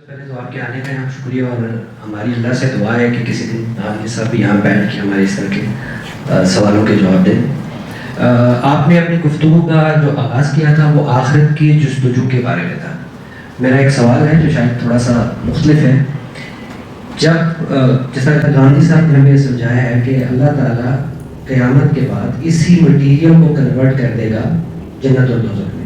پہلے تو آپ کے آنے کا یہاں شکریہ، اور ہماری اللہ سے دعا ہے کہ کسی دن آپ یہ سب یہاں بیٹھ کے ہمارے اس طرح کے سوالوں کے جواب دیں۔ آپ نے اپنی گفتگو کا جو آغاز کیا تھا وہ آخرت کی جستجو کے بارے میں تھا۔ میرا ایک سوال ہے جو شاید تھوڑا سا مختلف ہے۔ جب جس طرح گاندھی صاحب نے ہمیں سمجھایا ہے کہ اللہ تعالیٰ قیامت کے بعد اسی مٹیریل کو کنورٹ کر دے گا جنت اور دوزخ میں،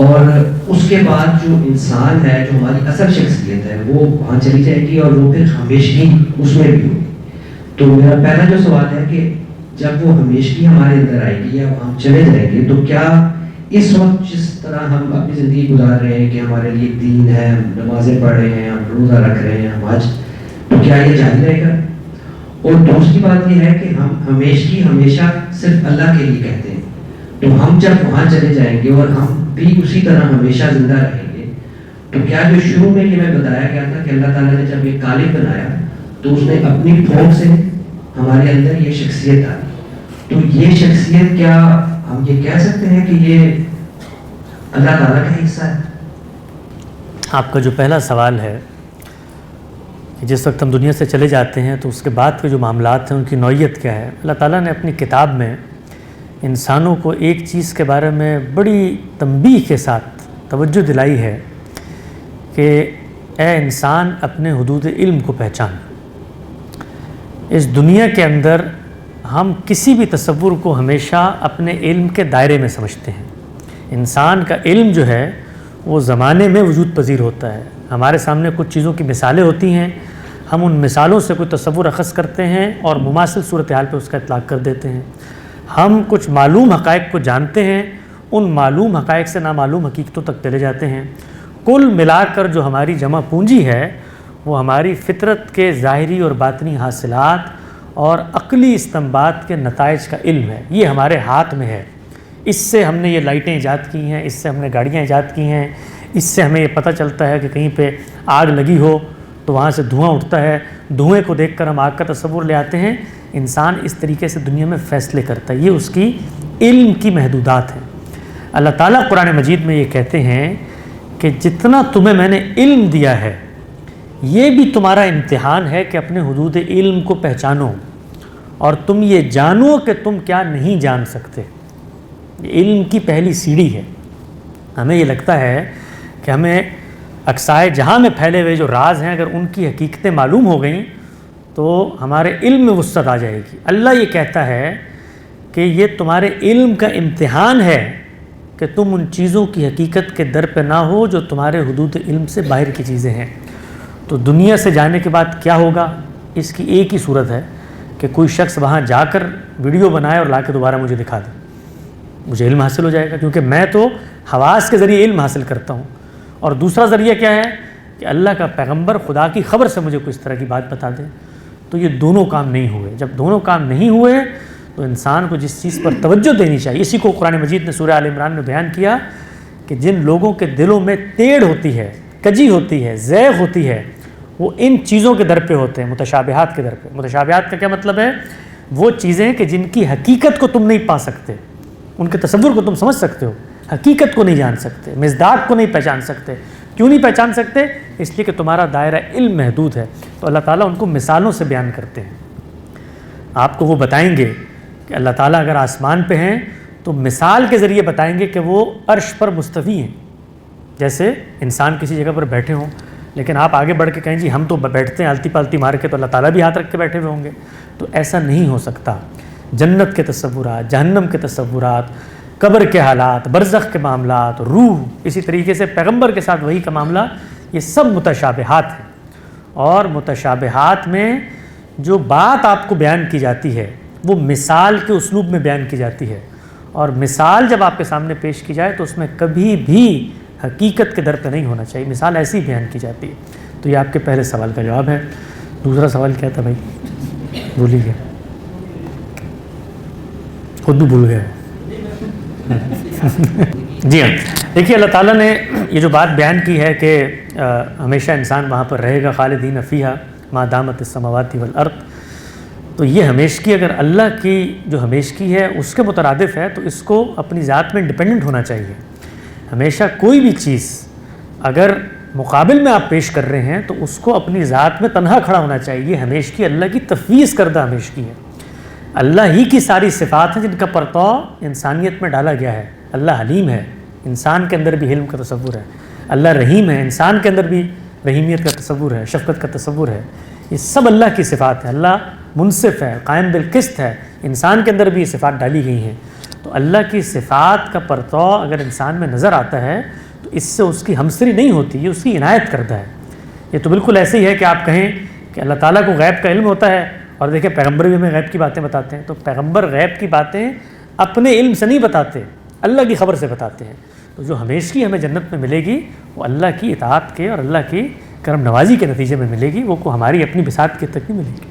اور اس کے بعد جو انسان ہے، جو ہماری اصل شخصیت ہے، وہ وہاں چلی جائے گی اور وہ پھر ہمیشگی اس میں بھی ہوگی۔ تو میرا پہلا جو سوال ہے کہ جب وہ ہمیشگی ہمارے اندر آئے گی یا ہم چلے جائیں گے، تو کیا اس وقت جس طرح ہم اپنی زندگی گزار رہے ہیں کہ ہمارے لیے دین ہے، ہم نمازیں پڑھ رہے ہیں، ہم روزہ رکھ رہے ہیں، ہم حج، تو کیا یہ جاری رہے گا؟ اور دوسری بات یہ ہے کہ ہم ہمیشگی ہمیشہ صرف اللہ کے لیے کہتے ہیں، تو ہم جب وہاں چلے جائیں گے اور ہم بھی اسی طرح ہمیشہ زندہ رہیں گے، تو کیا جو شروع میں یہ میں بتایا گیا تھا کہ اللہ تعالیٰ نے جب یہ قالب بنایا تو اس نے اپنی پھونک سے ہمارے اندر یہ شخصیت ڈالی، تو یہ شخصیت کیا ہم یہ کہہ سکتے ہیں کہ یہ اللہ تعالیٰ کا حصہ ہے؟ آپ کا جو پہلا سوال ہے کہ جس وقت ہم دنیا سے چلے جاتے ہیں تو اس کے بعد کے جو معاملات ہیں ان کی نوعیت کیا ہے، اللہ تعالیٰ نے اپنی کتاب میں انسانوں کو ایک چیز کے بارے میں بڑی تنبیہ کے ساتھ توجہ دلائی ہے کہ اے انسان اپنے حدود علم کو پہچان۔ اس دنیا کے اندر ہم کسی بھی تصور کو ہمیشہ اپنے علم کے دائرے میں سمجھتے ہیں۔ انسان کا علم جو ہے وہ زمانے میں وجود پذیر ہوتا ہے، ہمارے سامنے کچھ چیزوں کی مثالیں ہوتی ہیں، ہم ان مثالوں سے کوئی تصور اخذ کرتے ہیں اور مماثل صورتحال پہ اس کا اطلاق کر دیتے ہیں۔ ہم کچھ معلوم حقائق کو جانتے ہیں، ان معلوم حقائق سے نامعلوم حقیقتوں تک چلے جاتے ہیں۔ کل ملا کر جو ہماری جمع پونجی ہے وہ ہماری فطرت کے ظاہری اور باطنی حاصلات اور عقلی استنباط کے نتائج کا علم ہے، یہ ہمارے ہاتھ میں ہے۔ اس سے ہم نے یہ لائٹیں ایجاد کی ہیں، اس سے ہم نے گاڑیاں ایجاد کی ہیں، اس سے ہمیں یہ پتہ چلتا ہے کہ کہیں پہ آگ لگی ہو تو وہاں سے دھواں اٹھتا ہے، دھوئیں کو دیکھ کر ہم آگ کا تصور لے آتے ہیں۔ انسان اس طریقے سے دنیا میں فیصلے کرتا ہے، یہ اس کی علم کی محدودات ہیں۔ اللہ تعالیٰ قرآن مجید میں یہ کہتے ہیں کہ جتنا تمہیں میں نے علم دیا ہے یہ بھی تمہارا امتحان ہے کہ اپنے حدود علم کو پہچانو اور تم یہ جانو کہ تم کیا نہیں جان سکتے۔ یہ علم کی پہلی سیڑھی ہے۔ ہمیں یہ لگتا ہے کہ ہمیں اقصائے جہاں میں پھیلے ہوئے جو راز ہیں اگر ان کی حقیقتیں معلوم ہو گئیں تو ہمارے علم میں وسعت آ جائے گی۔ اللہ یہ کہتا ہے کہ یہ تمہارے علم کا امتحان ہے کہ تم ان چیزوں کی حقیقت کے در پہ نہ ہو جو تمہارے حدود علم سے باہر کی چیزیں ہیں۔ تو دنیا سے جانے کے بعد کیا ہوگا؟ اس کی ایک ہی صورت ہے کہ کوئی شخص وہاں جا کر ویڈیو بنائے اور لا کے دوبارہ مجھے دکھا دے، مجھے علم حاصل ہو جائے گا، کیونکہ میں تو حواس کے ذریعے علم حاصل کرتا ہوں۔ اور دوسرا ذریعہ کیا ہے کہ اللہ کا پیغمبر خدا کی خبر سے مجھے کوئی اس طرح کی بات بتا دے۔ تو یہ دونوں کام نہیں ہوئے۔ جب دونوں کام نہیں ہوئے تو انسان کو جس چیز پر توجہ دینی چاہیے، اسی کو قرآن مجید نے سورہ آل عمران میں بیان کیا کہ جن لوگوں کے دلوں میں ٹیڑھ ہوتی ہے، کجی ہوتی ہے، زیغ ہوتی ہے، وہ ان چیزوں کے در پہ ہوتے ہیں، متشابہات کے در پہ۔ متشابہات کا کیا مطلب ہے؟ وہ چیزیں کہ جن کی حقیقت کو تم نہیں پا سکتے، ان کے تصور کو تم سمجھ سکتے ہو، حقیقت کو نہیں جان سکتے، مصداق کو نہیں پہچان سکتے۔ کیوں نہیں پہچان سکتے؟ اس لیے کہ تمہارا دائرہ علم محدود ہے۔ تو اللہ تعالیٰ ان کو مثالوں سے بیان کرتے ہیں۔ آپ کو وہ بتائیں گے کہ اللہ تعالیٰ اگر آسمان پہ ہیں تو مثال کے ذریعے بتائیں گے کہ وہ عرش پر مستوی ہیں، جیسے انسان کسی جگہ پر بیٹھے ہوں، لیکن آپ آگے بڑھ کے کہیں جی ہم تو بیٹھتے ہیں الٹی پالٹی مار کے، تو اللہ تعالیٰ بھی ہاتھ رکھ کے بیٹھے ہوئے ہوں گے، تو ایسا نہیں ہو سکتا۔ جنت کے تصورات، جہنم کے تصورات، قبر کے حالات، برزخ کے معاملات، روح، اسی طریقے سے پیغمبر کے ساتھ وحی کا معاملہ، یہ سب متشابہات ہیں۔ اور متشابہات میں جو بات آپ کو بیان کی جاتی ہے وہ مثال کے اسلوب میں بیان کی جاتی ہے، اور مثال جب آپ کے سامنے پیش کی جائے تو اس میں کبھی بھی حقیقت کے در پہ نہیں ہونا چاہیے، مثال ایسی بیان کی جاتی ہے۔ تو یہ آپ کے پہلے سوال کا جواب ہے۔ دوسرا سوال کیا تھا بھائی؟ بھول ہی گیا، خود بھی بھول گئے۔ جی ہاں، دیکھیے اللہ تعالیٰ نے یہ جو بات بیان کی ہے کہ ہمیشہ انسان وہاں پر رہے گا، خالدین فیہا ما دامت السماوات والارض، تو یہ ہمیشگی اگر اللہ کی جو ہمیشگی ہے اس کے مترادف ہے تو اس کو اپنی ذات میں انڈیپینڈنٹ ہونا چاہیے۔ ہمیشہ کوئی بھی چیز اگر مقابل میں آپ پیش کر رہے ہیں تو اس کو اپنی ذات میں تنہا کھڑا ہونا چاہیے. یہ ہمیشگی اللہ کی تفویض کردہ ہمیشگی ہے. اللہ ہی کی ساری صفات ہیں جن کا پرتو انسانیت میں ڈالا گیا ہے. اللہ حلیم ہے، انسان کے اندر بھی حلم کا تصور ہے. اللہ رحیم ہے، انسان کے اندر بھی رحیمیت کا تصور ہے، شفقت کا تصور ہے. یہ سب اللہ کی صفات ہیں. اللہ منصف ہے، قائم بالقسط ہے، انسان کے اندر بھی یہ صفات ڈالی گئی ہیں. تو اللہ کی صفات کا پرتو اگر انسان میں نظر آتا ہے تو اس سے اس کی ہمسری نہیں ہوتی، یہ اس کی عنایت کردہ ہے. یہ تو بالکل ایسے ہی ہے کہ آپ کہیں کہ اللہ تعالیٰ کو غیب کا علم ہوتا ہے، اور دیکھیں پیغمبر بھی ہمیں غیب کی باتیں بتاتے ہیں. تو پیغمبر غیب کی باتیں اپنے علم سے نہیں بتاتے، اللہ کی خبر سے بتاتے ہیں. تو جو ہمیشگی ہمیں جنت میں ملے گی وہ اللہ کی اطاعت کے اور اللہ کی کرم نوازی کے نتیجے میں ملے گی، وہ کو ہماری اپنی بساط کے تک نہیں ملے گی.